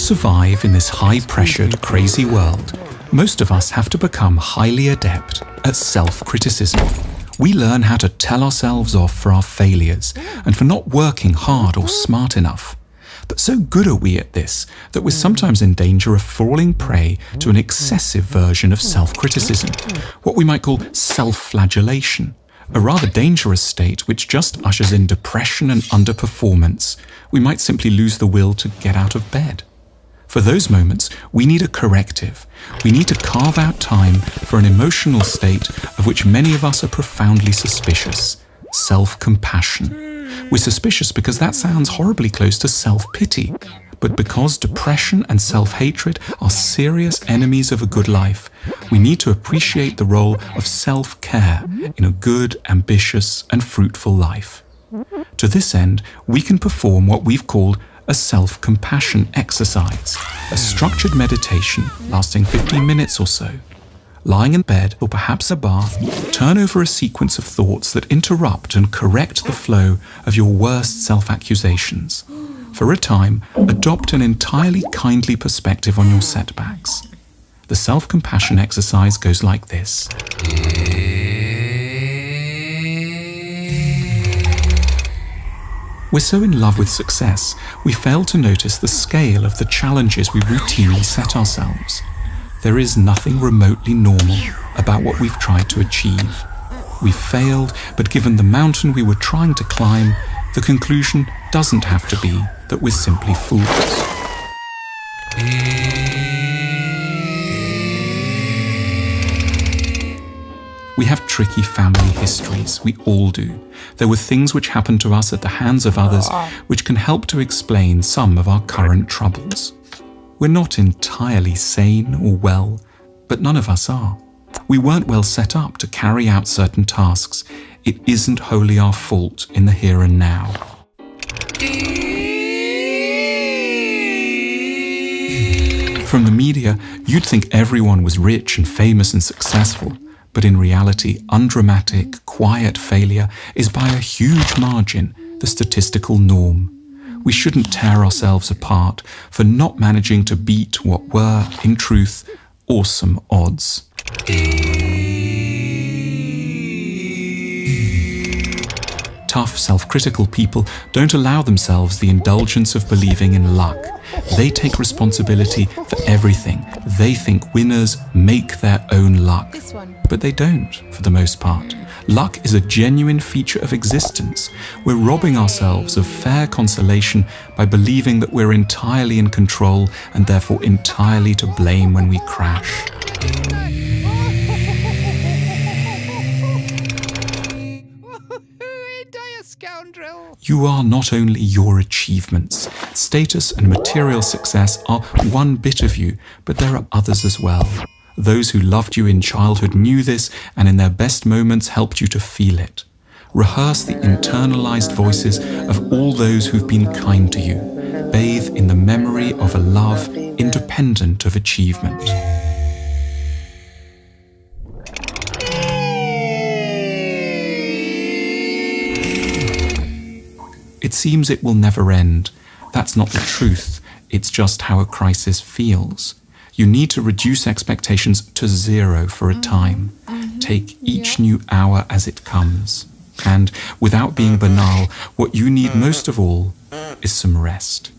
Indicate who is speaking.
Speaker 1: survive in this high-pressured, crazy world, most of us have to become highly adept at self-criticism. We learn how to tell ourselves off for our failures and for not working hard or smart enough. But so good are we at this that we're sometimes in danger of falling prey to an excessive version of self-criticism, what we might call self-flagellation, a rather dangerous state which just ushers in depression and underperformance. We might simply lose the will to get out of bed. For those moments, we need a corrective. We need to carve out time for an emotional state of which many of us are profoundly suspicious: self-compassion. We're suspicious because that sounds horribly close to self-pity, but because depression and self-hatred are serious enemies of a good life, we need to appreciate the role of self-care in a good, ambitious, and fruitful life. To this end, we can perform what we've called a self-compassion exercise, a structured meditation lasting 15 minutes or so. Lying in bed, or perhaps a bath, turn over a sequence of thoughts that interrupt and correct the flow of your worst self-accusations. For a time, adopt an entirely kindly perspective on your setbacks. The self-compassion exercise goes like this. We're so in love with success, we fail to notice the scale of the challenges we routinely set ourselves. There is nothing remotely normal about what we've tried to achieve. We've failed, but given the mountain we were trying to climb, the conclusion doesn't have to be that we're simply fools. We have tricky family histories, we all do. There were things which happened to us at the hands of others which can help to explain some of our current troubles. We're not entirely sane or well, but none of us are. We weren't well set up to carry out certain tasks. It isn't wholly our fault in the here and now. From the media, you'd think everyone was rich and famous and successful, but in reality, undramatic, quiet failure is by a huge margin the statistical norm. We shouldn't tear ourselves apart for not managing to beat what were, in truth, awesome odds. Tough, self-critical people don't allow themselves the indulgence of believing in luck. They take responsibility for everything. They think winners make their own luck. But they don't, for the most part. Luck is a genuine feature of existence. We're robbing ourselves of fair consolation by believing that we're entirely in control and therefore entirely to blame when we crash. You are not only your achievements. Status and material success are one bit of you, but there are others as well. Those who loved you in childhood knew this and in their best moments helped you to feel it. Rehearse the internalized voices of all those who've been kind to you. Bathe in the memory of a love independent of achievement. It seems it will never end. That's not the truth. It's just how a crisis feels. You need to reduce expectations to zero for a time. Take each new hour as it comes. And, without being banal, what you need most of all is some rest.